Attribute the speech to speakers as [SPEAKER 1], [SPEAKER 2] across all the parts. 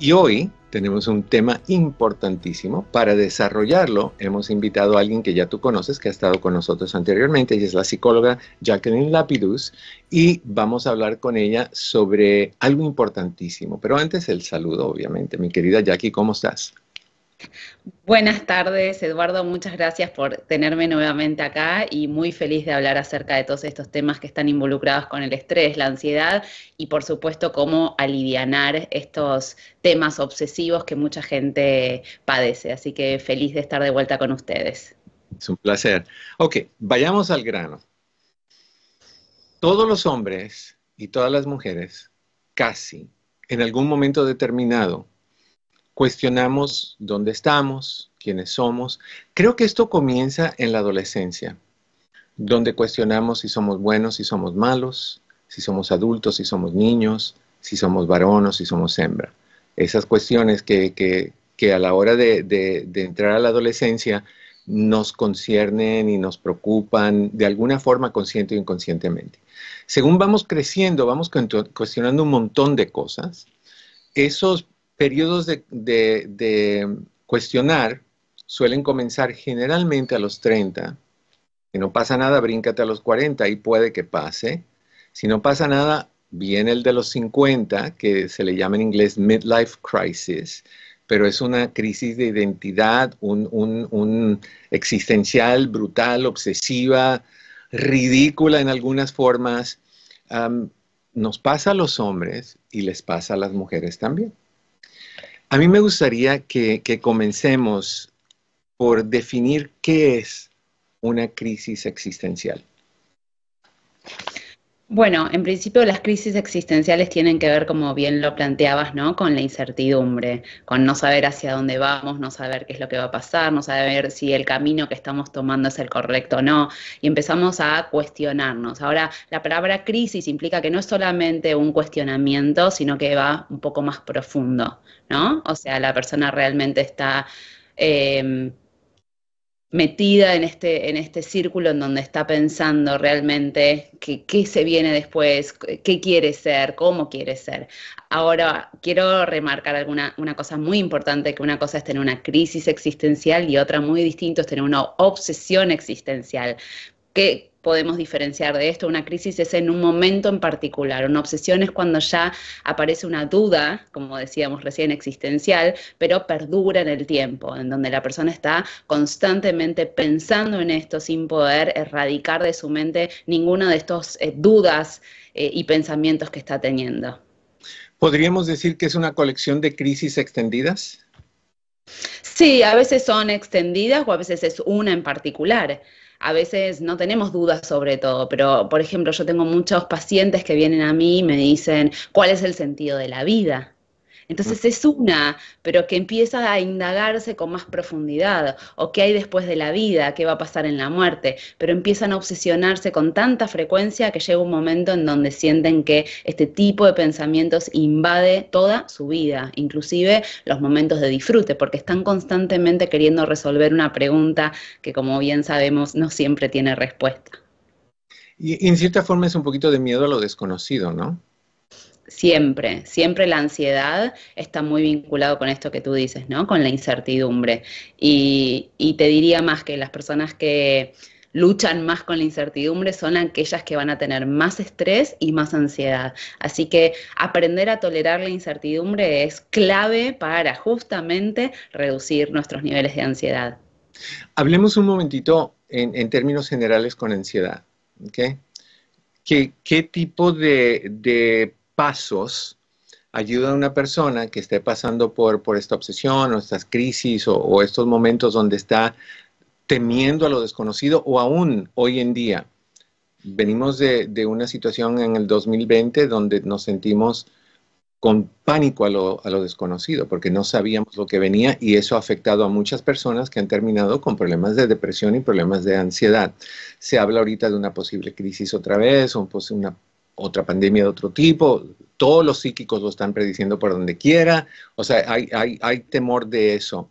[SPEAKER 1] Y hoy tenemos un tema importantísimo. Para desarrollarlo, hemos invitado a alguien que ya tú conoces, que ha estado con nosotros anteriormente. Ella es la psicóloga Jacqueline Lapidus y vamos a hablar con ella sobre algo importantísimo. Pero antes el saludo, obviamente. Mi querida Jackie, ¿cómo estás?
[SPEAKER 2] Buenas tardes, Eduardo. Muchas gracias por tenerme nuevamente acá y muy feliz de hablar acerca de todos estos temas que están involucrados con el estrés, la ansiedad y, por supuesto, cómo alivianar estos temas obsesivos que mucha gente padece. Así que feliz de estar de vuelta con ustedes.
[SPEAKER 1] Es un placer. Ok, vayamos al grano. Todos los hombres y todas las mujeres, casi, en algún momento determinado, cuestionamos dónde estamos, quiénes somos. Creo que esto comienza en la adolescencia, donde cuestionamos si somos buenos, si somos malos, si somos adultos, si somos niños, si somos varones, si somos hembra. Esas cuestiones que a la hora de entrar a la adolescencia nos conciernen y nos preocupan de alguna forma consciente o inconscientemente. Según vamos creciendo, vamos cuestionando un montón de cosas. Esos periodos de cuestionar suelen comenzar generalmente a los 30. Si no pasa nada, bríncate a los 40 y puede que pase. Si no pasa nada, viene el de los 50, que se le llama en inglés midlife crisis, pero es una crisis de identidad, un existencial, brutal, obsesiva, ridícula en algunas formas. Um, Nos pasa a los hombres y les pasa a las mujeres también. A mí me gustaría que comencemos por definir qué es una crisis existencial.
[SPEAKER 2] Bueno, en principio las crisis existenciales tienen que ver, como bien lo planteabas, ¿no? Con la incertidumbre, con no saber hacia dónde vamos, no saber qué es lo que va a pasar, no saber si el camino que estamos tomando es el correcto o no, y empezamos a cuestionarnos. Ahora, la palabra crisis implica que no es solamente un cuestionamiento, sino que va un poco más profundo, ¿no? O sea, la persona realmente está eh, metida en este círculo en donde está pensando realmente qué se viene después, qué quiere ser, cómo quiere ser. Ahora, quiero remarcar una cosa muy importante, que una cosa es tener una crisis existencial y otra muy distinta es tener una obsesión existencial. ¿Qué podemos diferenciar de esto? Una crisis es en un momento en particular, una obsesión es cuando ya aparece una duda, como decíamos recién, existencial, pero perdura en el tiempo, en donde la persona está constantemente pensando en esto sin poder erradicar de su mente ninguna de estas dudas y pensamientos que está teniendo.
[SPEAKER 1] ¿Podríamos decir que es una colección de crisis extendidas?
[SPEAKER 2] Sí, a veces son extendidas o a veces es una en particular. A veces no tenemos dudas sobre todo, pero por ejemplo, yo tengo muchos pacientes que vienen a mí y me dicen, ¿cuál es el sentido de la vida? Entonces es una, pero que empieza a indagarse con más profundidad, o qué hay después de la vida, qué va a pasar en la muerte, pero empiezan a obsesionarse con tanta frecuencia que llega un momento en donde sienten que este tipo de pensamientos invade toda su vida, inclusive los momentos de disfrute, porque están constantemente queriendo resolver una pregunta que, como bien sabemos, no siempre tiene respuesta.
[SPEAKER 1] Y en cierta forma es un poquito de miedo a lo desconocido, ¿no?
[SPEAKER 2] Siempre, siempre la ansiedad está muy vinculado con esto que tú dices, ¿no? Con la incertidumbre. Y te diría más que las personas que luchan más con la incertidumbre son aquellas que van a tener más estrés y más ansiedad. Así que aprender a tolerar la incertidumbre es clave para justamente reducir nuestros niveles de ansiedad.
[SPEAKER 1] Hablemos un momentito en términos generales con ansiedad, ¿ok? ¿Qué tipo de pasos ayuda a una persona que esté pasando por esta obsesión o estas crisis o estos momentos donde está temiendo a lo desconocido o aún hoy en día? Venimos de una situación en el 2020 donde nos sentimos con pánico a lo desconocido, porque no sabíamos lo que venía y eso ha afectado a muchas personas que han terminado con problemas de depresión y problemas de ansiedad. Se habla ahorita de una posible crisis otra vez, o una otra pandemia de otro tipo. Todos los psíquicos lo están prediciendo por donde quiera. O sea, hay temor de eso.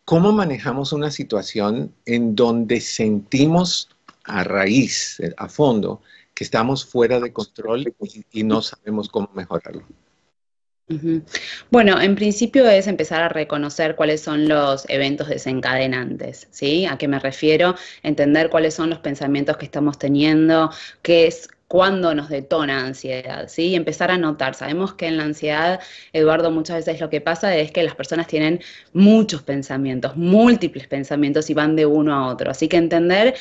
[SPEAKER 1] ¿Cómo manejamos una situación en donde sentimos a raíz, a fondo, que estamos fuera de control y no sabemos cómo mejorarlo?
[SPEAKER 2] Ujú. Bueno, en principio es empezar a reconocer cuáles son los eventos desencadenantes, ¿sí? ¿A qué me refiero? Entender cuáles son los pensamientos que estamos teniendo, qué es cuándo nos detona ansiedad, ¿sí? Empezar a notar. Sabemos que en la ansiedad, Eduardo, muchas veces lo que pasa es que las personas tienen muchos pensamientos, múltiples pensamientos y van de uno a otro. Así que entender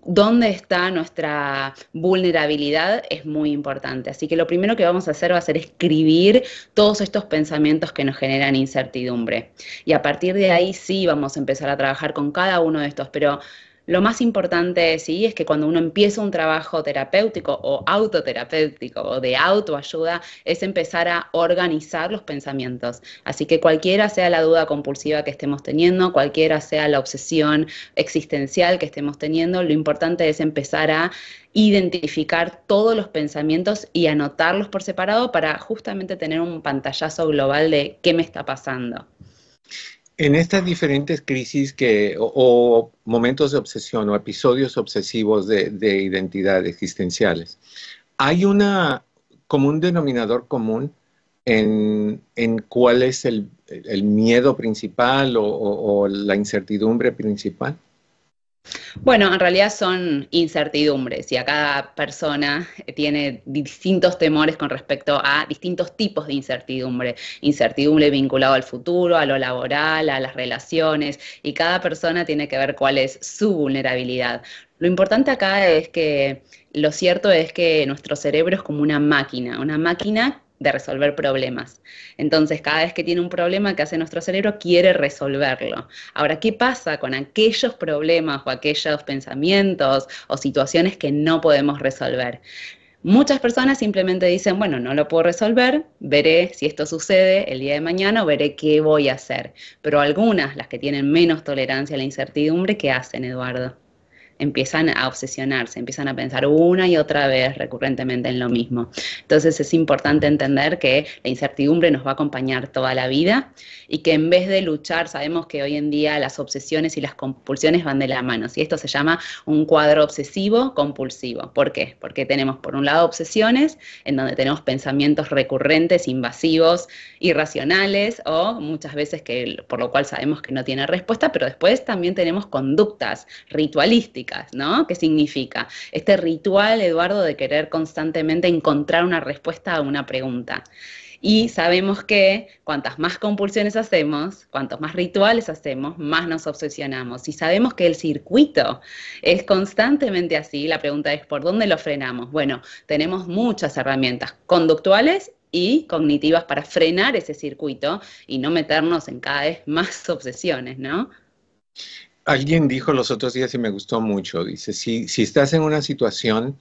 [SPEAKER 2] dónde está nuestra vulnerabilidad es muy importante. Así que lo primero que vamos a hacer va a ser escribir todos estos pensamientos que nos generan incertidumbre. Y a partir de ahí sí vamos a empezar a trabajar con cada uno de estos, pero lo más importante, sí, es que cuando uno empieza un trabajo terapéutico o autoterapéutico o de autoayuda, es empezar a organizar los pensamientos. Así que cualquiera sea la duda compulsiva que estemos teniendo, cualquiera sea la obsesión existencial que estemos teniendo, lo importante es empezar a identificar todos los pensamientos y anotarlos por separado para justamente tener un pantallazo global de qué me está pasando.
[SPEAKER 1] En estas diferentes crisis o momentos de obsesión o episodios obsesivos de identidad existenciales, ¿hay una común denominador común en cuál es el miedo principal o la incertidumbre principal?
[SPEAKER 2] Bueno, en realidad son incertidumbres y a cada persona tiene distintos temores con respecto a distintos tipos de incertidumbre. Incertidumbre vinculado al futuro, a lo laboral, a las relaciones, y cada persona tiene que ver cuál es su vulnerabilidad. Lo importante acá es que lo cierto es que nuestro cerebro es como una máquina de resolver problemas. Entonces, cada vez que tiene un problema que hace nuestro cerebro, quiere resolverlo. Ahora, ¿qué pasa con aquellos problemas o aquellos pensamientos o situaciones que no podemos resolver? Muchas personas simplemente dicen, bueno, no lo puedo resolver, veré si esto sucede el día de mañana o veré qué voy a hacer. Pero algunas, las que tienen menos tolerancia a la incertidumbre, ¿qué hacen, Eduardo? Empiezan a obsesionarse, empiezan a pensar una y otra vez recurrentemente en lo mismo. Entonces es importante entender que la incertidumbre nos va a acompañar toda la vida y que en vez de luchar, sabemos que hoy en día las obsesiones y las compulsiones van de la mano. Y esto se llama un cuadro obsesivo compulsivo. ¿Por qué? Porque tenemos por un lado obsesiones en donde tenemos pensamientos recurrentes, invasivos, irracionales o muchas veces que por lo cual sabemos que no tiene respuesta, pero después también tenemos conductas ritualísticas, ¿no? ¿Qué significa? Este ritual, Eduardo, de querer constantemente encontrar una respuesta a una pregunta. Y sabemos que cuantas más compulsiones hacemos, cuantos más rituales hacemos, más nos obsesionamos. Y sabemos que el circuito es constantemente así. La pregunta es, ¿por dónde lo frenamos? Bueno, tenemos muchas herramientas conductuales y cognitivas para frenar ese circuito y no meternos en cada vez más obsesiones, ¿no?
[SPEAKER 1] Alguien dijo los otros días y me gustó mucho, dice, si estás en una situación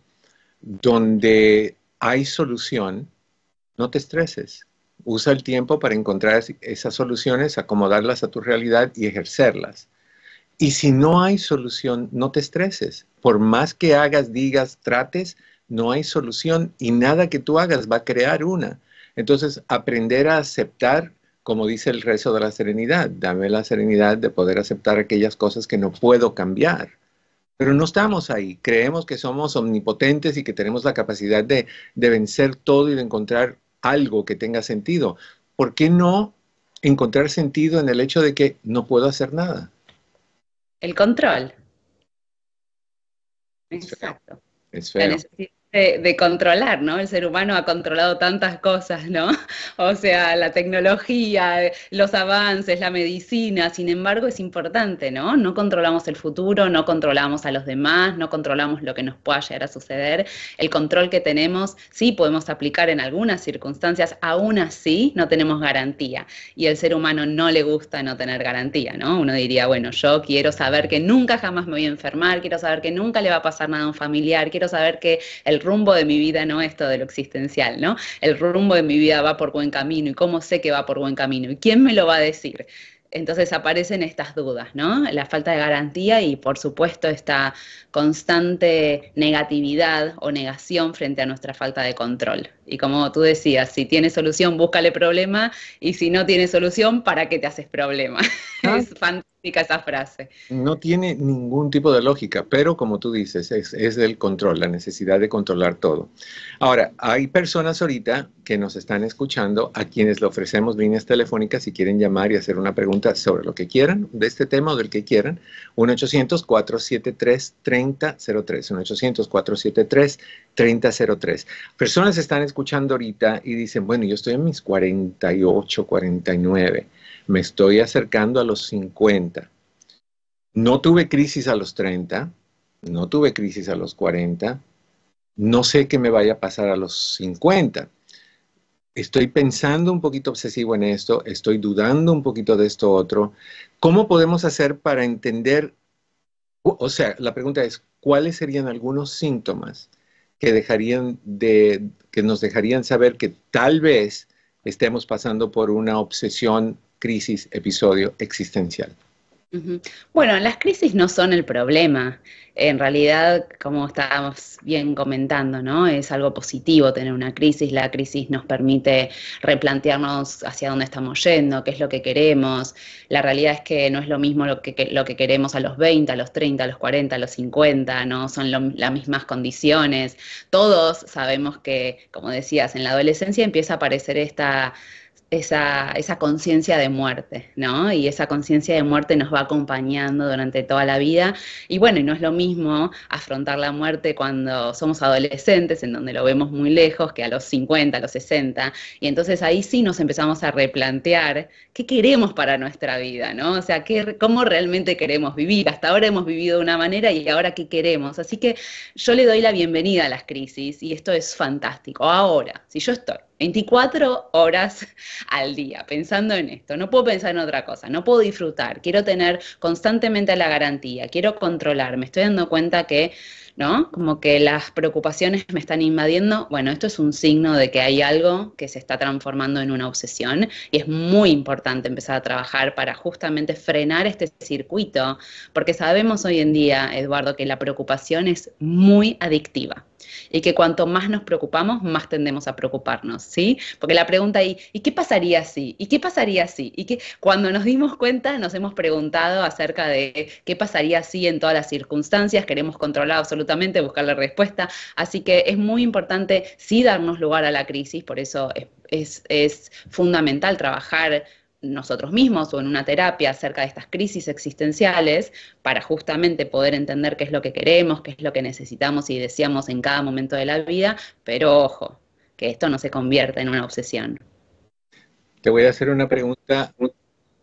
[SPEAKER 1] donde hay solución, no te estreses. Usa el tiempo para encontrar esas soluciones, acomodarlas a tu realidad y ejercerlas. Y si no hay solución, no te estreses. Por más que hagas, digas, trates, no hay solución y nada que tú hagas va a crear una. Entonces, aprender a aceptar, como dice el rezo de la serenidad, dame la serenidad de poder aceptar aquellas cosas que no puedo cambiar. Pero no estamos ahí. Creemos que somos omnipotentes y que tenemos la capacidad de vencer todo y de encontrar algo que tenga sentido. ¿Por qué no encontrar sentido en el hecho de que no puedo hacer nada?
[SPEAKER 2] El control.
[SPEAKER 1] Es feo.
[SPEAKER 2] Exacto.
[SPEAKER 1] Es
[SPEAKER 2] La
[SPEAKER 1] feo.
[SPEAKER 2] necesidad de controlar, ¿no? El ser humano ha controlado tantas cosas, ¿no? O sea, la tecnología, los avances, la medicina, sin embargo, es importante, ¿no? No controlamos el futuro, no controlamos a los demás, no controlamos lo que nos pueda llegar a suceder. El control que tenemos, sí podemos aplicar en algunas circunstancias, aún así no tenemos garantía. Y al ser humano no le gusta no tener garantía, ¿no? Uno diría, bueno, yo quiero saber que nunca jamás me voy a enfermar, quiero saber que nunca le va a pasar nada a un familiar, quiero saber que el rumbo de mi vida no es todo lo existencial, ¿no? El rumbo de mi vida va por buen camino y cómo sé que va por buen camino y quién me lo va a decir. Entonces aparecen estas dudas, ¿no? La falta de garantía y por supuesto esta constante negatividad o negación frente a nuestra falta de control. Y como tú decías, si tiene solución, búscale problema y si no tiene solución, ¿para qué te haces problema?
[SPEAKER 1] Ah,
[SPEAKER 2] Es fantástico significa esa frase.
[SPEAKER 1] No tiene ningún tipo de lógica, pero como tú dices, es el control, la necesidad de controlar todo. Ahora, hay personas ahorita que nos están escuchando a quienes le ofrecemos líneas telefónicas si quieren llamar y hacer una pregunta sobre lo que quieran, de este tema o del que quieran. 1-800-473-3003, 1-800-473-3003. Personas están escuchando ahorita y dicen, bueno, yo estoy en mis 48, 49, me estoy acercando a los 50. No tuve crisis a los 30, no tuve crisis a los 40, no sé qué me vaya a pasar a los 50. Estoy pensando un poquito obsesivo en esto, estoy dudando un poquito de esto otro. ¿Cómo podemos hacer para entender? O sea, la pregunta es, ¿cuáles serían algunos síntomas que nos dejarían saber que tal vez estemos pasando por una obsesión, crisis, episodio existencial?
[SPEAKER 2] Ujú. Bueno, las crisis no son el problema. En realidad, como estábamos bien comentando, ¿no? Es algo positivo tener una crisis. La crisis nos permite replantearnos hacia dónde estamos yendo, qué es lo que queremos. La realidad es que no es lo mismo lo que queremos a los 20, a los 30, a los 40, a los 50, no son las mismas condiciones. Todos sabemos que, como decías, en la adolescencia empieza a aparecer esa conciencia de muerte, ¿no? Y esa conciencia de muerte nos va acompañando durante toda la vida. Y bueno, y no es lo mismo afrontar la muerte cuando somos adolescentes, en donde lo vemos muy lejos, que a los 50, a los 60. Y entonces ahí sí nos empezamos a replantear qué queremos para nuestra vida, ¿no? O sea, cómo realmente queremos vivir. Hasta ahora hemos vivido de una manera y ahora qué queremos. Así que yo le doy la bienvenida a las crisis y esto es fantástico. Ahora, si yo estoy 24 horas al día pensando en esto, no puedo pensar en otra cosa, no puedo disfrutar, quiero tener constantemente la garantía, quiero controlar, me estoy dando cuenta que, ¿no? Como que las preocupaciones me están invadiendo. Bueno, esto es un signo de que hay algo que se está transformando en una obsesión y es muy importante empezar a trabajar para justamente frenar este circuito, porque sabemos hoy en día, Eduardo, que la preocupación es muy adictiva. Y que cuanto más nos preocupamos, más tendemos a preocuparnos, ¿sí? Porque la pregunta ahí, ¿y qué pasaría si? ¿Y qué pasaría si? Y que cuando nos dimos cuenta, nos hemos preguntado acerca de qué pasaría si en todas las circunstancias, queremos controlar absolutamente, buscar la respuesta. Así que es muy importante sí darnos lugar a la crisis, por eso es fundamental trabajar nosotros mismos o en una terapia acerca de estas crisis existenciales para justamente poder entender qué es lo que queremos, qué es lo que necesitamos y deseamos en cada momento de la vida, pero ojo, que esto no se convierta en una obsesión.
[SPEAKER 1] Te voy a hacer una pregunta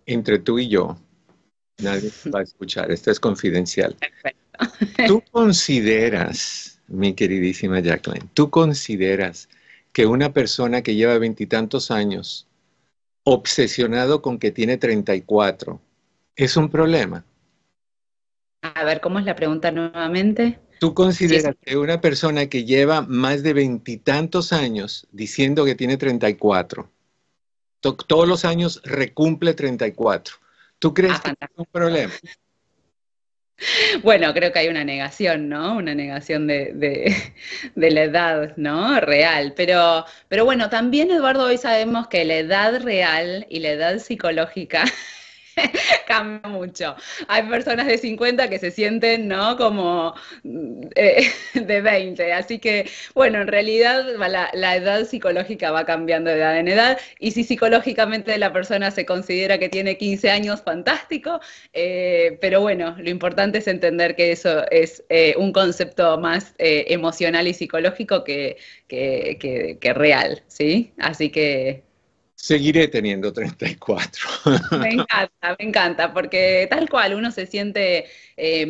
[SPEAKER 1] entre tú y yo. Nadie va a escuchar, esto es confidencial.
[SPEAKER 2] Perfecto.
[SPEAKER 1] ¿Tú consideras, mi queridísima Jacqueline, tú consideras que una persona que lleva 20 y tantos años obsesionado con que tiene 34 es un problema?
[SPEAKER 2] A ver, ¿cómo es la pregunta nuevamente?
[SPEAKER 1] ¿Tú
[SPEAKER 2] Sí,
[SPEAKER 1] consideras que una persona que lleva más de 20 y tantos años diciendo que tiene 34, todos los años recumple 34, ¿tú crees que es un
[SPEAKER 2] fantástico.
[SPEAKER 1] problema?
[SPEAKER 2] Bueno, creo que hay una negación, ¿no? Una negación de la edad, ¿no? Real. Pero bueno, también, Eduardo, hoy sabemos que la edad real y la edad psicológica cambia mucho. Hay personas de 50 que se sienten, ¿no? Como de 20. Así que, bueno, en realidad la edad psicológica va cambiando de edad en edad. Y si psicológicamente la persona se considera que tiene 15 años, fantástico. Pero bueno, lo importante es entender que eso es un concepto más emocional y psicológico que real, ¿sí? Así que
[SPEAKER 1] Seguiré teniendo 34.
[SPEAKER 2] me encanta, porque tal cual uno se siente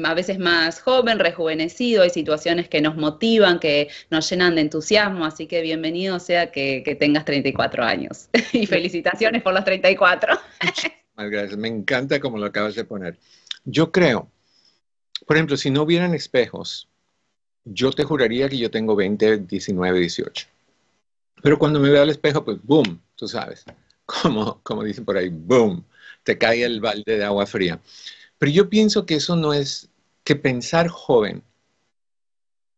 [SPEAKER 2] a veces más joven, rejuvenecido, hay situaciones que nos motivan, que nos llenan de entusiasmo, así que bienvenido sea que tengas 34 años. Y felicitaciones por los 34.
[SPEAKER 1] Muchísimas gracias, me encanta como lo acabas de poner. Yo creo, por ejemplo, si no hubieran espejos, yo te juraría que yo tengo 20, 19, 18. Pero cuando me veo al espejo, pues boom, tú sabes, como dicen por ahí, boom, te cae el balde de agua fría. Pero yo pienso que eso no es, que pensar joven,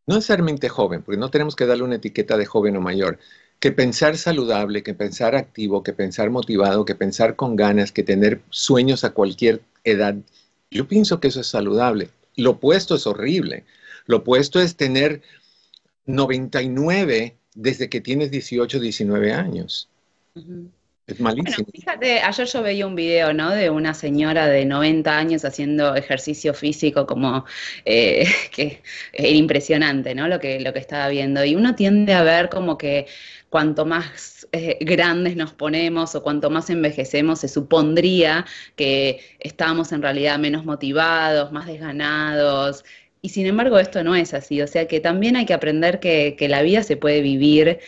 [SPEAKER 1] no necesariamente joven, porque no tenemos que darle una etiqueta de joven o mayor, que pensar saludable, que pensar activo, que pensar motivado, que pensar con ganas, que tener sueños a cualquier edad Yo pienso que eso es saludable. Lo opuesto es horrible. Lo opuesto es tener 99 desde que tienes 18, 19 años.
[SPEAKER 2] Ujú.
[SPEAKER 1] Es
[SPEAKER 2] Bueno,
[SPEAKER 1] malísimo.
[SPEAKER 2] fíjate, ayer yo veía un video, ¿no? De una señora de 90 años haciendo ejercicio físico como que era impresionante, ¿no? Lo que estaba viendo. Y uno tiende a ver como que cuanto más grandes nos ponemos o cuanto más envejecemos, se supondría que estábamos en realidad menos motivados, más desganados. Y sin embargo esto no es así, o sea que también hay que aprender que la vida se puede vivir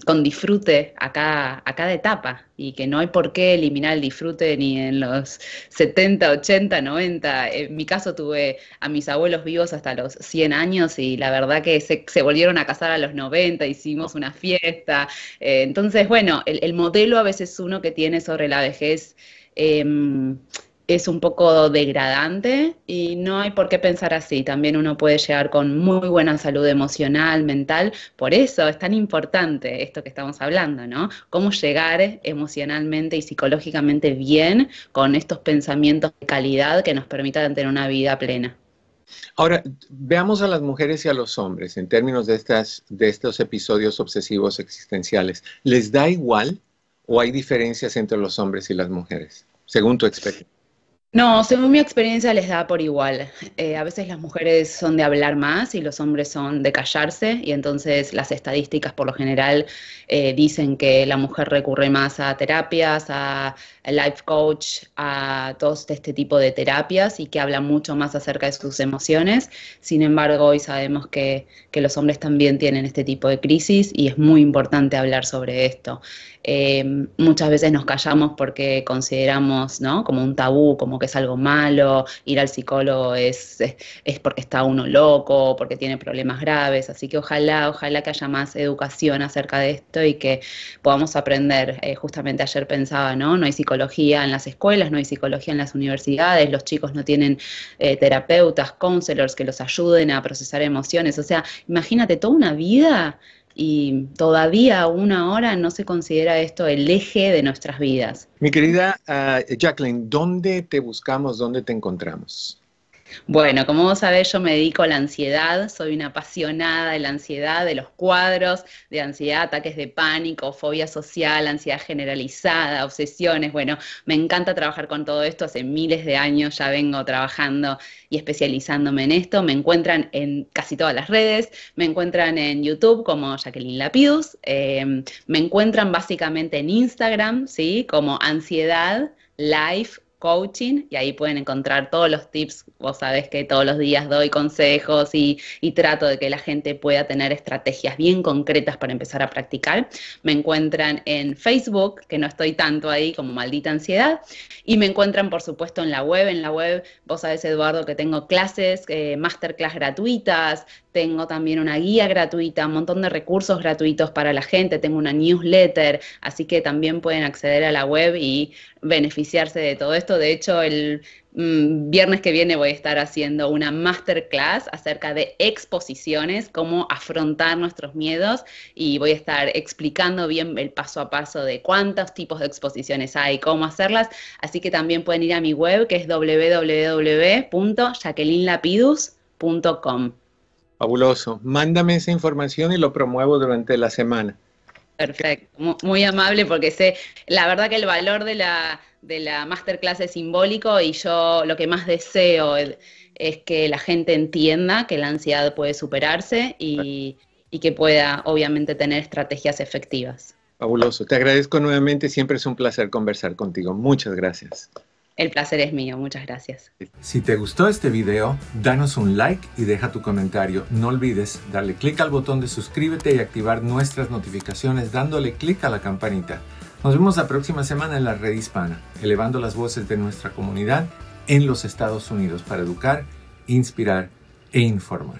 [SPEAKER 2] con disfrute a cada etapa y que no hay por qué eliminar el disfrute ni en los 70, 80, 90. En mi caso tuve a mis abuelos vivos hasta los 100 años y la verdad que se volvieron a casar a los 90, hicimos una fiesta. Entonces, bueno, el modelo a veces uno que tiene sobre la vejez es un poco degradante y no hay por qué pensar así. También uno puede llegar con muy buena salud emocional, mental. Por eso es tan importante esto que estamos hablando, ¿no? Cómo llegar emocionalmente y psicológicamente bien con estos pensamientos de calidad que nos permitan tener una vida plena.
[SPEAKER 1] Ahora, veamos a las mujeres y a los hombres en términos de estos episodios obsesivos existenciales. ¿Les da igual o hay diferencias entre los hombres y las mujeres, según tu experiencia?
[SPEAKER 2] No, según mi experiencia les da por igual. A veces las mujeres son de hablar más y los hombres son de callarse y entonces las estadísticas por lo general dicen que la mujer recurre más a terapias, a life coach, a todo este tipo de terapias y que habla mucho más acerca de sus emociones. Sin embargo, hoy sabemos que los hombres también tienen este tipo de crisis y es muy importante hablar sobre esto. Muchas veces nos callamos porque consideramos, ¿no? Como un tabú, como que es algo malo, ir al psicólogo es porque está uno loco, porque tiene problemas graves, así que ojalá que haya más educación acerca de esto y que podamos aprender. Justamente ayer pensaba, ¿no? No hay psicología en las escuelas, no hay psicología en las universidades, los chicos no tienen terapeutas, counselors que los ayuden a procesar emociones, o sea, imagínate toda una vida y todavía una hora no se considera esto el eje de nuestras vidas.
[SPEAKER 1] Mi querida Jacqueline, ¿dónde te buscamos? ¿Dónde te encontramos?
[SPEAKER 2] Bueno, como vos sabés, yo me dedico a la ansiedad, soy una apasionada de la ansiedad, de los cuadros de ansiedad, ataques de pánico, fobia social, ansiedad generalizada, obsesiones. Bueno, me encanta trabajar con todo esto, hace miles de años ya vengo trabajando y especializándome en esto. Me encuentran en casi todas las redes, me encuentran en YouTube como Jacqueline Lapidus, me encuentran básicamente en Instagram, ¿sí? Como Ansiedad Life Coaching y ahí pueden encontrar todos los tips. Vos sabés que todos los días doy consejos y trato de que la gente pueda tener estrategias bien concretas para empezar a practicar. Me encuentran en Facebook, que no estoy tanto ahí como Maldita Ansiedad, y me encuentran por supuesto en la web. En la web vos sabés, Eduardo, que tengo clases, masterclass gratuitas, tengo también una guía gratuita, un montón de recursos gratuitos para la gente, tengo una newsletter, así que también pueden acceder a la web y beneficiarse de todo esto. De hecho, el viernes que viene voy a estar haciendo una masterclass acerca de exposiciones, cómo afrontar nuestros miedos y voy a estar explicando bien el paso a paso de cuántos tipos de exposiciones hay, cómo hacerlas. Así que también pueden ir a mi web que es www.jacquelinelapidus.com.
[SPEAKER 1] Fabuloso. Mándame esa información y lo promuevo durante la semana.
[SPEAKER 2] Perfecto, muy amable porque sé, la verdad que el valor de la masterclass es simbólico y yo lo que más deseo es que la gente entienda que la ansiedad puede superarse y que pueda obviamente tener estrategias efectivas.
[SPEAKER 1] Fabuloso. Te agradezco nuevamente. Siempre es un placer conversar contigo. Muchas gracias.
[SPEAKER 2] El placer es mío, muchas gracias.
[SPEAKER 3] Si te gustó este video, danos un like y deja tu comentario. No olvides darle clic al botón de suscríbete y activar nuestras notificaciones dándole clic a la campanita. Nos vemos la próxima semana en la Red Hispana, elevando las voces de nuestra comunidad en los Estados Unidos para educar, inspirar e informar.